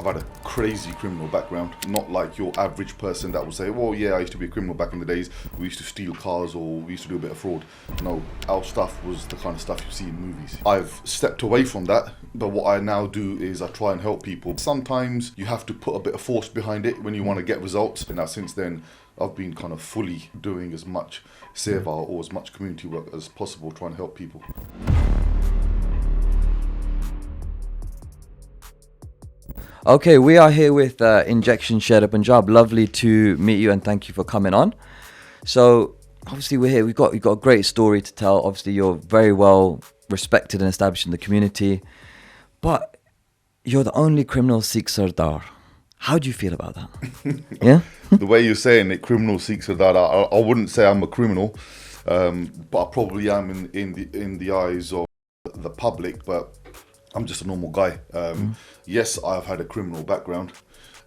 I've had a crazy criminal background, not like your average person that will say, well, yeah, I used to be a criminal back in the days. We used to steal cars or we used to do a bit of fraud. No, our stuff was the kind of stuff you see in movies. I've stepped away from that, but what I now do is I try and help people. Sometimes you have to put a bit of force behind it when you want to get results. And now since then, I've been kind of fully doing as much seva or as much community work as possible, trying to help people. Okay, we are here with Injection Shere Punjab. Lovely to meet you and thank you for coming on. So obviously we're here. We've got a great story to tell. Obviously you're very well respected and established in the community, but you're the only criminal Sikh Sardar. How do you feel about that? Yeah. The way you're saying it, criminal Sikh Sardar. I wouldn't say I'm a criminal, but I probably am in the eyes of the public. But I'm just a normal guy. Yes, I've had a criminal background.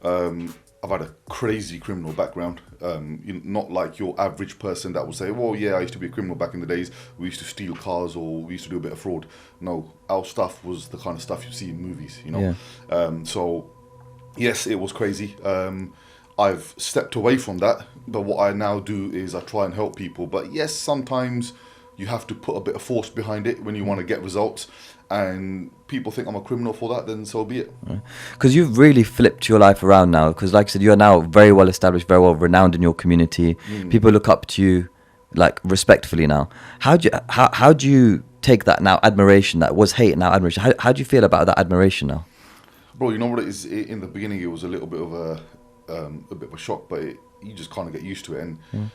I've had a crazy criminal background. Not like your average person that will say, well, yeah, I used to be a criminal back in the days. We used to steal cars or we used to do a bit of fraud. No, our stuff was the kind of stuff you see in movies, you know. Yeah. So, yes, it was crazy. I've stepped away from that, but what I now do is I try and help people. But yes, sometimes you have to put a bit of force behind it when you want to get results. And people think I'm a criminal for that, then so be it. Because you've really flipped your life around now. Because like I said, you're now very well established, very well renowned in your community. People look up to you, like, respectfully now. How do you take that now admiration that was hate, now admiration? How do you feel about that admiration now? Bro, you know what it is? In the beginning, it was a little bit of a shock, but you just kind of get used to it. And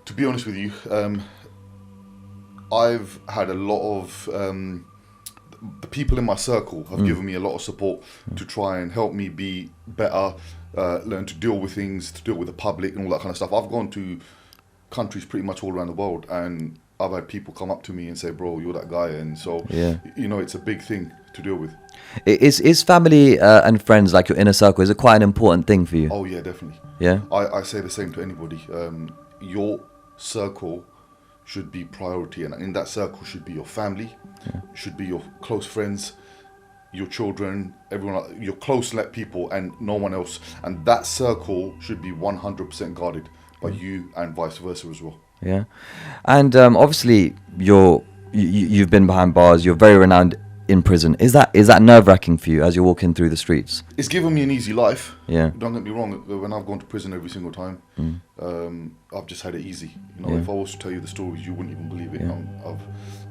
to be honest with you, I've had a lot of the people in my circle have given me a lot of support to try and help me be better, learn to deal with things, to deal with the public and all that kind of stuff. I've gone to countries pretty much all around the world, and I've had people come up to me and say, bro, you're that guy. And so, you know, it's a big thing to deal with. Is family and friends, like your inner circle, is it quite an important thing for you? Oh yeah, definitely. Yeah. I say the same to anybody. Your circle should be priority, and in that circle should be your family, should be your close friends, your children, everyone, your close-knit people, and no one else. And that circle should be 100% guarded by you, and vice versa as well. Yeah. And obviously you've been behind bars, you're very renowned in prison. Is that nerve-wracking for you as you're walking through the streets? It's given me an easy life. Yeah. Don't get me wrong, when I've gone to prison every single time, I've just had it easy. You know, if I was to tell you the stories, you wouldn't even believe it.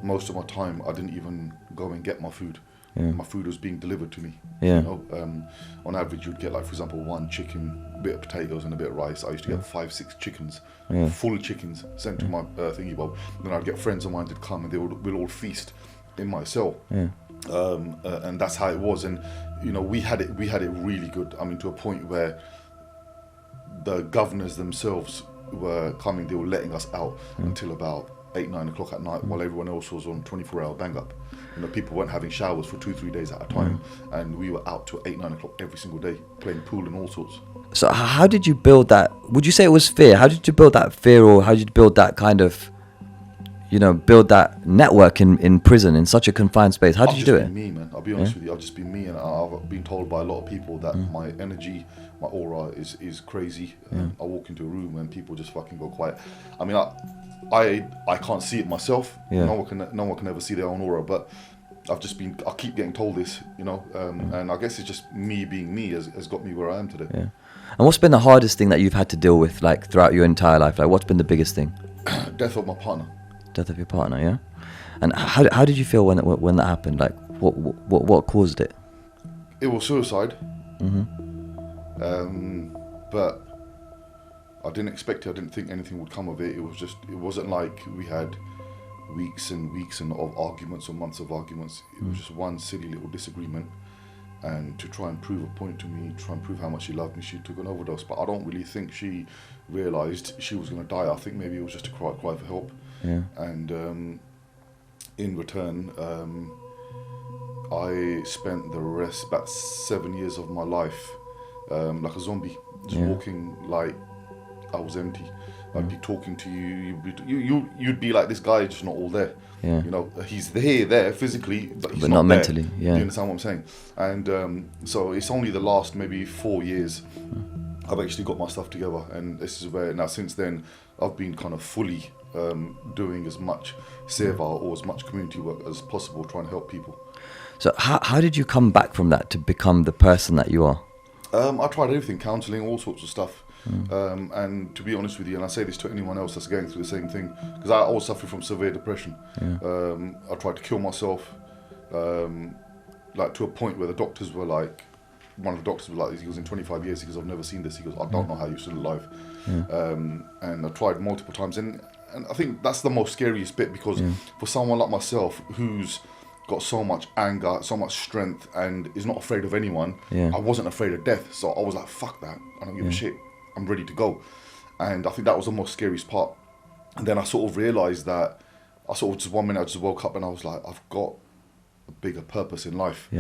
Most of my time, I didn't even go and get my food. My food was being delivered to me. Yeah. You know, on average, you'd get, like, for example, one chicken, a bit of potatoes and a bit of rice. I used to get 5-6 chickens, full chickens, sent to my thingy bob. Then I'd get friends of mine to come and we'll all feast in my cell. And that's how it was. And you know, we had it really good. I mean, to a point where the governors themselves were coming, they were letting us out until about 8-9 o'clock at night, while everyone else was on 24-hour bang up. You know, people weren't having showers for 2-3 days at a time, and we were out till 8-9 o'clock every single day, playing pool and all sorts. So how did you build that? Would you say it was fear? How did you build that fear, or how did you build that kind of, you know, build that network in prison, in such a confined space? How did you do it? I've just been me, man. I'll be honest with you. I've just been me, and I've been told by a lot of people that my energy, my aura is crazy. I walk into a room and people just fucking go quiet. I mean, I can't see it myself. No one can ever see their own aura, but I keep getting told this, you know, and I guess it's just me being me has got me where I am today. Yeah. And what's been the hardest thing that you've had to deal with, like, throughout your entire life? Like, what's been the biggest thing? Death of my partner. Death of your partner, yeah. And how did you feel when that happened? Like, what caused it? It was suicide. But I didn't expect it. I didn't think anything would come of it. It wasn't like we had weeks and weeks of arguments or months of arguments. It was just one silly little disagreement, and to try and prove a point to me, try and prove how much she loved me, she took an overdose. But I don't really think she realised she was going to die. I think maybe it was just a cry for help. And in return, I spent the rest, about 7 years of my life, like a zombie, just walking like I was empty. I'd be talking to you. You'd be like, this guy is just not all there. Yeah. You know, he's there physically, but he's But not not there. mentally, yeah. Do you understand what I'm saying? And so it's only the last maybe 4 years I've actually got my stuff together, and this is where now since then I've been kind of fully doing as much seva or as much community work as possible, trying to help people. So how did you come back from that to become the person that you are? I tried everything, counselling, all sorts of stuff. And to be honest with you, and I say this to anyone else that's going through the same thing, because I was suffering from severe depression. I tried to kill myself, like to a point where the doctors were like, one of the doctors was like, he goes, in 25 years, he goes, I've never seen this. He goes, I don't know how you're still alive. And I tried multiple times, and I think that's the most scariest bit, because for someone like myself who's got so much anger, so much strength, and is not afraid of anyone, I wasn't afraid of death. So I was like, fuck that, I don't give a shit, I'm ready to go. And I think that was the most scariest part. And then I sort of realised that, I sort of just one minute I just woke up and I was like, I've got a bigger purpose in life.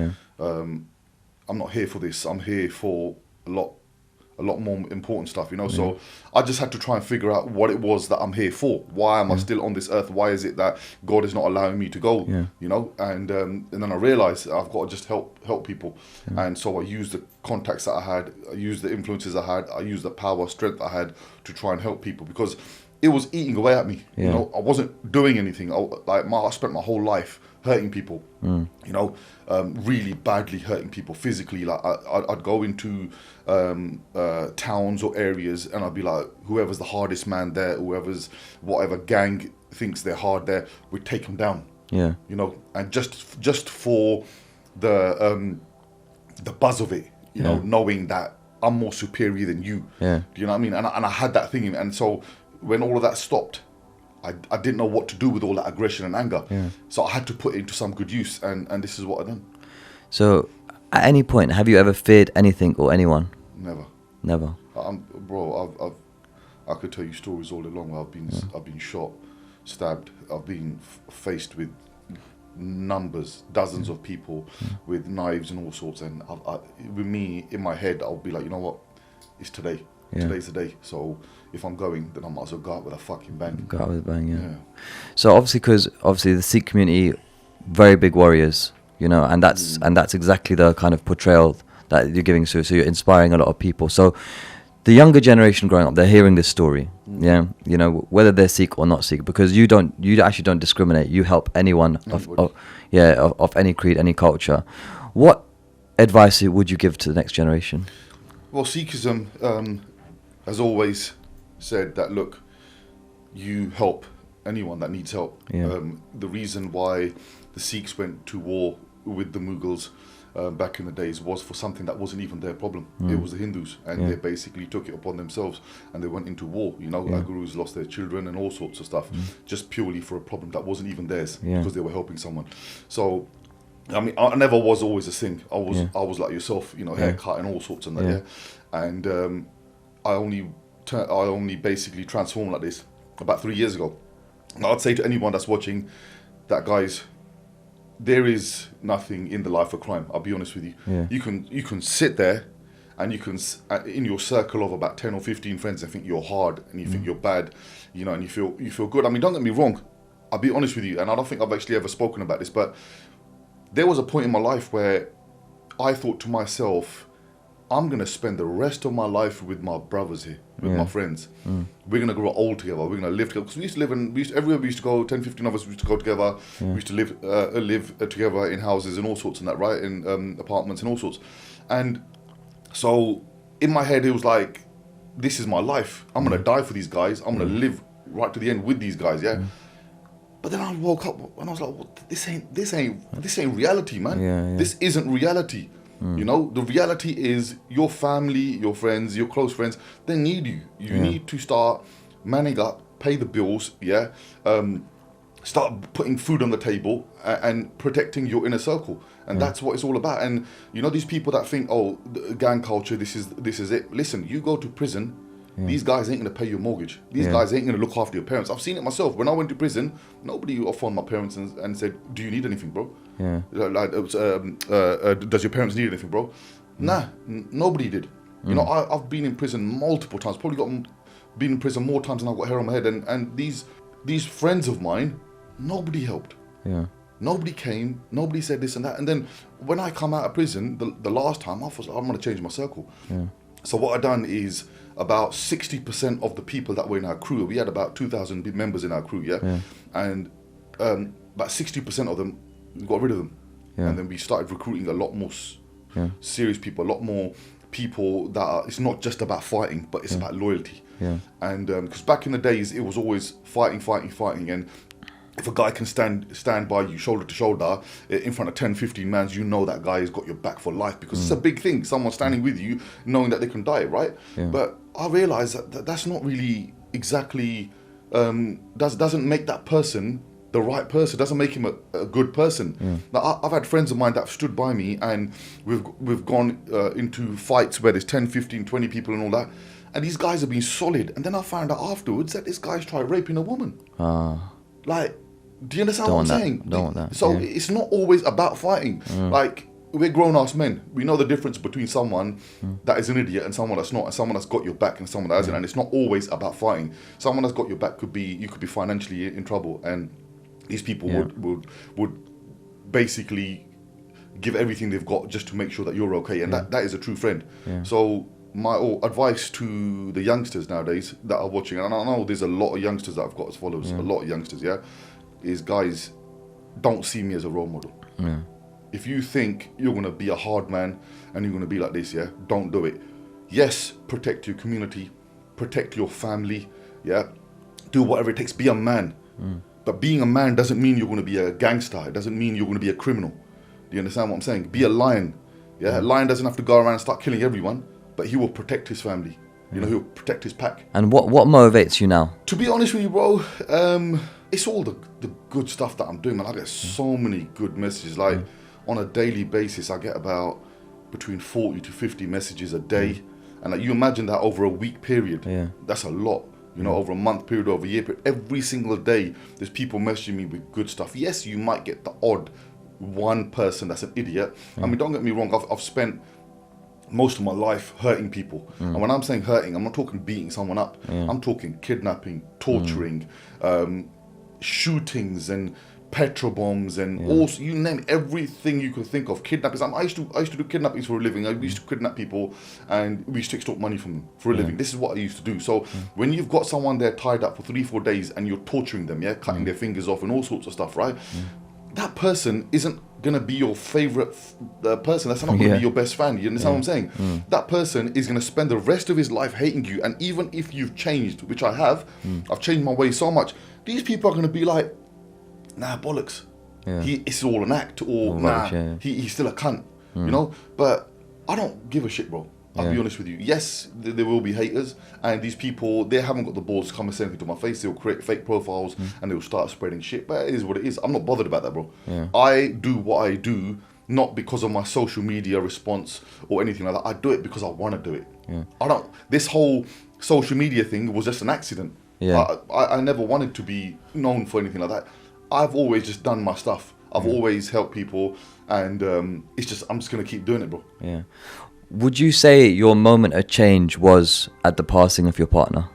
I'm not here for this, I'm here for a lot more important stuff, you know. So I just had to try and figure out what it was that I'm here for. Why am I still on this earth? Why is it that God is not allowing me to go? You know, and then I realized I've got to just help people. And so I used the contacts that I had, I used the influences I had, I used the power, strength I had to try and help people, because it was eating away at me. You know, I wasn't doing anything. I spent my whole life hurting people, you know, really badly hurting people physically. Like I'd go into towns or areas and I'd be like, whoever's the hardest man there, whoever's whatever gang thinks they're hard there, we'd take them down. You know, and just for the buzz of it, you know, knowing that I'm more superior than you. Do you know what I mean? And I had that thing, and so when all of that stopped, I didn't know what to do with all that aggression and anger. So I had to put it into some good use, and this is what I done. So at any point, have you ever feared anything or anyone? Never. Bro, I could tell you stories all day long where I've been shot, stabbed, I've been faced with dozens of people with knives and all sorts, and with me in my head, I'll be like, you know what, it's today. Today's the day. So if I'm going, then I might as well go out with a fucking bang. Go out with a bang, yeah. So obviously the Sikh community, very big warriors, you know, and that's exactly the kind of portrayal that you're giving. So you're inspiring a lot of people. So the younger generation growing up, they're hearing this story, you know, whether they're Sikh or not Sikh, because you actually don't discriminate. You help anyone of any creed, any culture. What advice would you give to the next generation? Well, Sikhism has always said that, look, you help anyone that needs help. The reason why the Sikhs went to war with the Mughals back in the days was for something that wasn't even their problem. It was the Hindus, and they basically took it upon themselves, and they went into war. You know, our gurus lost their children and all sorts of stuff, just purely for a problem that wasn't even theirs, because they were helping someone. So I mean, I never was always a Singh. I was like yourself, you know, haircut and all sorts and that. And I only basically transformed like this about 3 years ago. And I'd say to anyone that's watching that, guys, there is nothing in the life of crime. I'll be honest with you. You can sit there and you can, in your circle of about 10 or 15 friends, and think you're hard and you think you're bad, you know, and you feel good. I mean, don't get me wrong. I'll be honest with you, and I don't think I've actually ever spoken about this, but there was a point in my life where I thought to myself, I'm going to spend the rest of my life with my brothers here, with my friends. We're going to grow old together. We're going to live together. Because we used to live everywhere we used to go, 10, 15 of us, we used to go together. We used to live together in houses and all sorts and that, right? In apartments and all sorts. And so in my head, it was like, this is my life. I'm going to die for these guys. I'm going to live right to the end with these guys, But then I woke up and I was like, well, this ain't reality, man. This isn't reality. You know, the reality is your family, your friends, your close friends, they need you. You need to start manning up, pay the bills, start putting food on the table and protecting your inner circle. And that's what it's all about. And, you know, these people that think, oh, the gang culture, this is it. Listen, you go to prison, these guys ain't going to pay your mortgage. These guys ain't going to look after your parents. I've seen it myself. When I went to prison, nobody phoned my parents and said, do you need anything, bro? Like, does your parents need anything, bro? Nah, nobody did. You know, I've been in prison multiple times, probably got been in prison more times than I've got hair on my head. And these friends of mine, nobody helped. Yeah. Nobody came, nobody said this and that. And then when I come out of prison, the last time, I was like, I'm going to change my circle. Yeah. So what I done is about 60% of the people that were in our crew, we had about 2,000 members in our crew, yeah? And about 60% of them, we got rid of them. Yeah. And then we started recruiting a lot more serious people, a lot more people that are, it's not just about fighting, but it's about loyalty. Yeah. And because back in the days, it was always fighting. And if a guy can stand by you shoulder to shoulder in front of 10, 15 man, you know that guy has got your back for life, because it's a big thing, someone standing with you knowing that they can die, right? Yeah. But I realised that's not really exactly, doesn't make that person the right person, doesn't make him a good person. Now, I've had friends of mine that have stood by me, and we've gone into fights where there's 10, 15, 20 people and all that, and these guys have been solid, and then I found out afterwards that this guy's tried raping a woman. Like, do you understand what I'm saying? Don't want that. So it's not always about fighting. Like, we're grown-ass men. We know the difference between someone that is an idiot and someone that's not, and someone that's got your back and someone that hasn't. And it's not always about fighting. Someone that's got your back you could be financially in trouble, and these people would basically give everything they've got just to make sure that you're okay. And that is a true friend. So my advice to the youngsters nowadays that are watching, and I know there's a lot of youngsters that I've got as followers, a lot of youngsters, is guys, don't see me as a role model. If you think you're going to be a hard man and you're going to be like this, don't do it. Yes, protect your community, protect your family, do whatever it takes, be a man. But being a man doesn't mean you're going to be a gangster. It doesn't mean you're going to be a criminal. Do you understand what I'm saying? Be a lion. A lion doesn't have to go around and start killing everyone, but he will protect his family. You know, he'll protect his pack. And what motivates you now? To be honest with you, bro, it's all the good stuff that I'm doing, man. I get so many good messages. Like, on a daily basis, I get about between 40 to 50 messages a day. And like, you imagine that over a week period. That's a lot. You know, over a month period, over a year period. Every single day, there's people messaging me with good stuff. Yes, you might get the odd one person that's an idiot. I mean, don't get me wrong. I've spent most of my life hurting people. And when I'm saying hurting, I'm not talking beating someone up. I'm talking kidnapping, torturing, shootings and petrol bombs and also, you name everything you could think of. Kidnappings. I used to do kidnappings for a living. I used to kidnap people and we used to extort money from them for a living. This is what I used to do. So when you've got someone there tied up for 3-4 days and you're torturing them, cutting their fingers off and all sorts of stuff, right? That person isn't gonna be your favorite person. That's not gonna be your best fan. You understand what I'm saying? That person is gonna spend the rest of his life hating you. And even if you've changed, which I have, I've changed my ways so much. These people are gonna be like, nah, bollocks. It's all an act, or he's still a cunt. You know. But I don't give a shit, bro. I'll be honest with you. Yes, there will be haters, and these people, they haven't got the balls to come and say anything to my face. They'll create fake profiles and they'll start spreading shit. But it is what it is. I'm not bothered about that, bro. I do what I do, not because of my social media response or anything like that. I do it because I want to do it. I don't. This whole social media thing was just an accident. I never wanted to be known for anything like that. I've always just done my stuff. I've always helped people, and I'm just gonna keep doing it, bro. Would you say your moment of change was at the passing of your partner?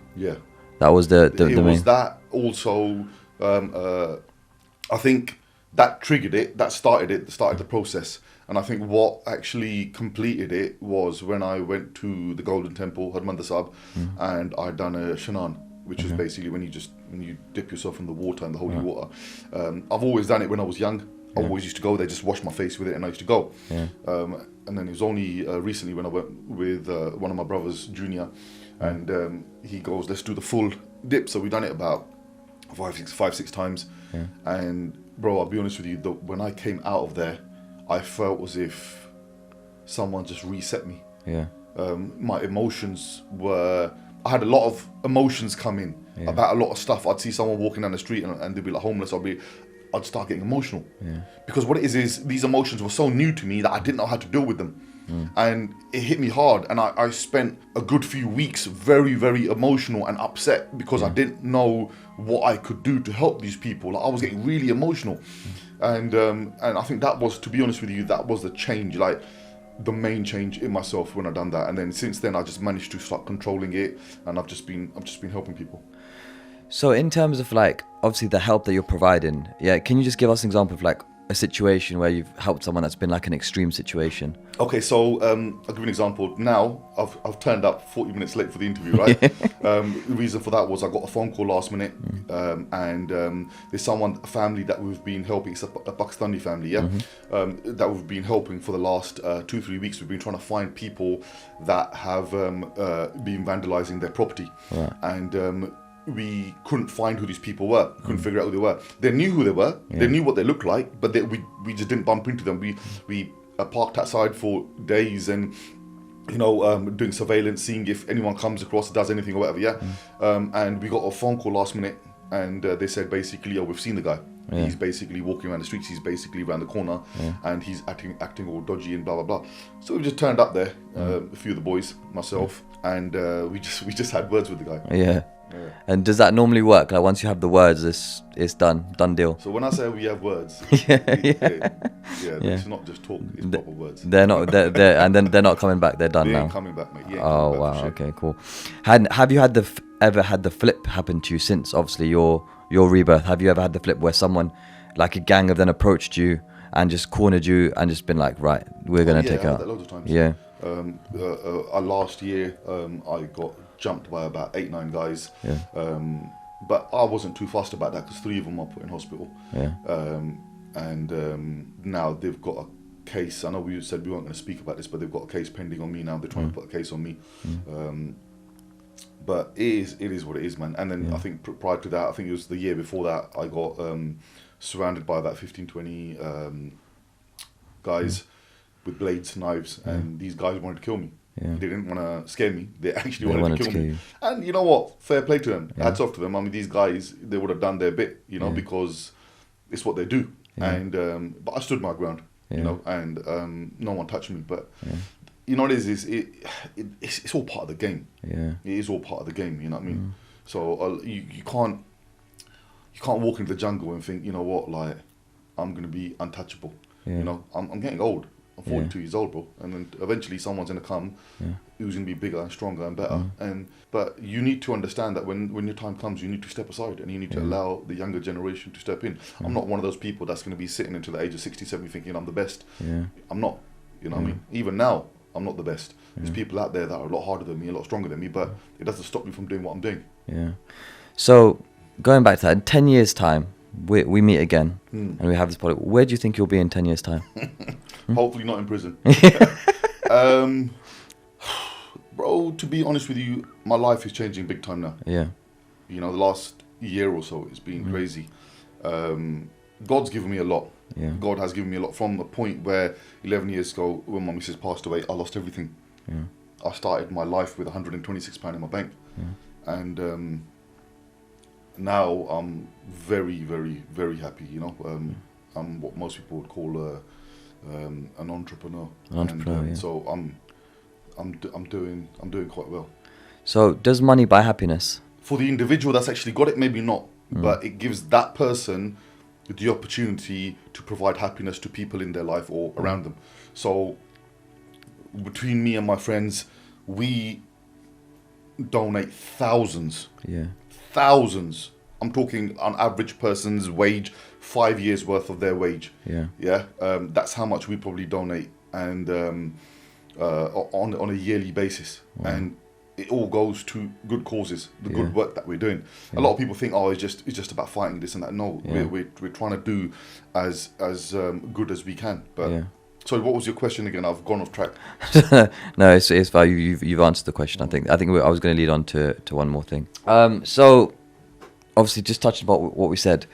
That was the main. Was that also? I think that triggered it. That started the process. And I think what actually completed it was when I went to the Golden Temple, Harmandir Sahib, and I'd done a Shanan, which is basically when you dip yourself in the water, in the holy water. I've always done it when I was young. I always used to go there, just wash my face with it, and I used to go. And then it was only recently when I went with one of my brothers, Junior, and he goes, let's do the full dip. So we've done it about 5-6 times. And bro, I'll be honest with you, when I came out of there, I felt as if someone just reset me. My emotions were... I had a lot of emotions come in about a lot of stuff. I'd see someone walking down the street and they'd be like homeless. I'd start getting emotional. Because what it is these emotions were so new to me that I didn't know how to deal with them. And it hit me hard. And I spent a good few weeks very, very emotional and upset because I didn't know what I could do to help these people. Like, I was getting really emotional. And I think that was, to be honest with you, that was the change. Like, the main change in myself when I done that. And then since then, I just managed to start controlling it, and I've just been helping people. So in terms of like, obviously the help that you're providing, yeah, can you just give us an example of like a situation where you've helped someone that's been like an extreme situation? Okay, so I'll give you an example. Now, I've turned up 40 minutes late for the interview, right? The reason for that was I got a phone call last minute, and there's a family that we've been helping. It's a Pakistani family, yeah, that we've been helping for the last 2-3 weeks. We've been trying to find people that have been vandalizing their property, Right. and we couldn't find who these people were. Couldn't figure out who they were. They knew who they were. Yeah. They knew what they looked like, but we just didn't bump into them. We parked outside for days and doing surveillance, seeing if anyone comes across, does anything or whatever. Yeah, and we got a phone call last minute, and they said basically, "Oh, we've seen the guy. Yeah. He's basically walking around the streets. He's basically around the corner, and he's acting all dodgy and blah blah blah." So we just turned up there, a few of the boys, myself, and we just had words with the guy. Yeah. And does that normally work? Like once you have the words, it's done deal. So when I say we have words, Yeah. it's not just talk; it's proper words. They're not, and then they're not coming back. They're done They now. ain't coming back, mate. Oh wow. Okay. Cool. Have you ever had the flip happen to you since obviously your rebirth? Have you ever had the flip where someone, like a gang, have then approached you and just cornered you and just been like, right, we're gonna take I had out? that loads of times. Yeah. Last year, I got jumped by about 8-9 guys. Yeah. But I wasn't too fussed about that because 3 of them I put in hospital. Yeah. And now they've got a case. I know we said we weren't going to speak about this, but they've got a case pending on me now. They're trying to put a case on me. But it is what it is, man. And then I think prior to that, I think it was the year before that, I got surrounded by about 15-20 guys with blades, knives, and these guys wanted to kill me. Yeah. They didn't want to scare me. They actually wanted to kill me. you. And you know what? Fair play to them. Hats off to them. I mean, these guys, they would have done their bit, because it's what they do. Yeah. And but I stood my ground, and no one touched me. But you know what it is? It's all part of the game. Yeah. It is all part of the game. You know what I mean? So you can't walk into the jungle and think, you know what, like I'm gonna be untouchable. Yeah. You know, I'm getting old. I'm 42 years old, bro, and then eventually someone's gonna come who's gonna be bigger and stronger and better. But you need to understand that when your time comes, you need to step aside and you need to allow the younger generation to step in. I'm not one of those people that's gonna be sitting until the age of 60, 70 thinking I'm the best. Yeah. I'm not. You know what I mean? Even now, I'm not the best. There's people out there that are a lot harder than me, a lot stronger than me, but it doesn't stop me from doing what I'm doing. Yeah. So going back to that, in 10 years' time, we meet again and we have this podcast. Where do you think you'll be in 10 years' time? Hopefully not in prison. Bro, to be honest with you, my life is changing big time now. Yeah. You know, the last year or so, it's been crazy. God's given me a lot. Yeah. God has given me a lot from the point where 11 years ago, when my missus passed away, I lost everything. Yeah. I started my life with £126 in my bank. And now I'm very, very, very happy, you know. I'm what most people would call an entrepreneur. And, so I'm doing quite well. So does money buy happiness? For the individual that's actually got it, maybe not, but it gives that person the opportunity to provide happiness to people in their life or around them. So between me and my friends, we donate thousands. I'm talking on average person's wage, 5 years worth of their wage. That's how much we probably donate, and on a yearly basis. And it all goes to good causes, the good work that we're doing. A lot of people think, it's just about fighting this and that. No, we're trying to do as good as we can. But sorry, what was your question again? I've gone off track. No, it's fine. You've answered the question. I think I was going to lead on to one more thing. So obviously, just touching about what we said,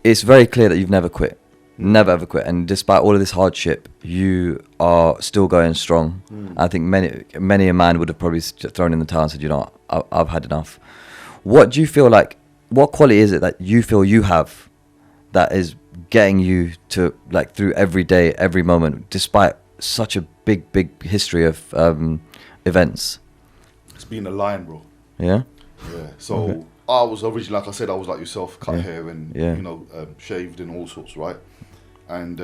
it's very clear that you've never quit. Never ever quit, and despite all of this hardship, you are still going strong. I think many a man would have probably thrown in the towel and said, you know, I've had enough. What do you feel like? What quality is it that you feel you have that is getting you to, like, through every day, every moment, despite such a big history of events? It's being a lion, bro. Yeah. So I was originally, like I said, I was like yourself, cut hair and you know, shaved and all sorts, right? And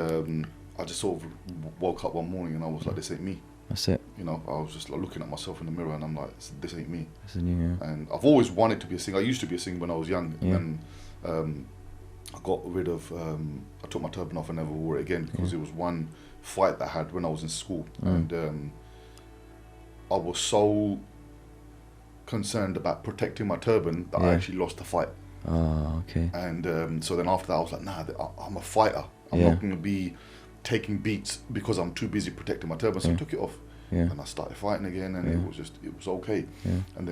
I just sort of woke up one morning and I was like, this ain't me. That's it. You know, I was just like looking at myself in the mirror and I'm like, this ain't me. This is new. Yeah. And I've always wanted to be a singer. I used to be a singer when I was young, Yeah. and then I got rid of. I took my turban off and never wore it again because it was one fight that I had when I was in school, and I was so concerned about protecting my turban that I actually lost the fight. Oh, okay. And so then after that, I was like, nah, I'm a fighter. I'm not going to be taking beats because I'm too busy protecting my turban. So I took it off, and I started fighting again, and it was okay. Yeah. And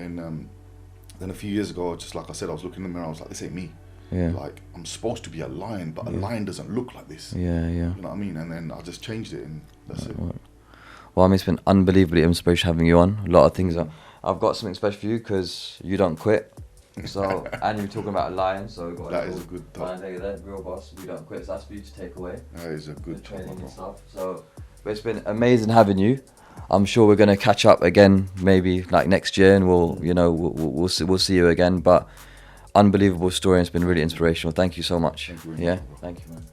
then a few years ago, just like I said, I was looking in the mirror. I was like, this ain't me. Yeah. Like, I'm supposed to be a lion, but a lion doesn't look like this. Yeah, yeah. You know what I mean? And then I just changed it, and that's it. Well, I mean, it's been unbelievably inspirational having you on. A lot of things. I've got something special for you because you don't quit. So, and you're talking about a lion, so we've got that is a good thought. There, real boss. We don't quit. So that's for you to take away. That is a good the training thought, and stuff. So, but it's been amazing having you. I'm sure we're gonna catch up again, maybe like next year, and we'll see you again. But unbelievable story, and it's been really inspirational. Thank you so much. Thank you very much, bro. Thank you, man.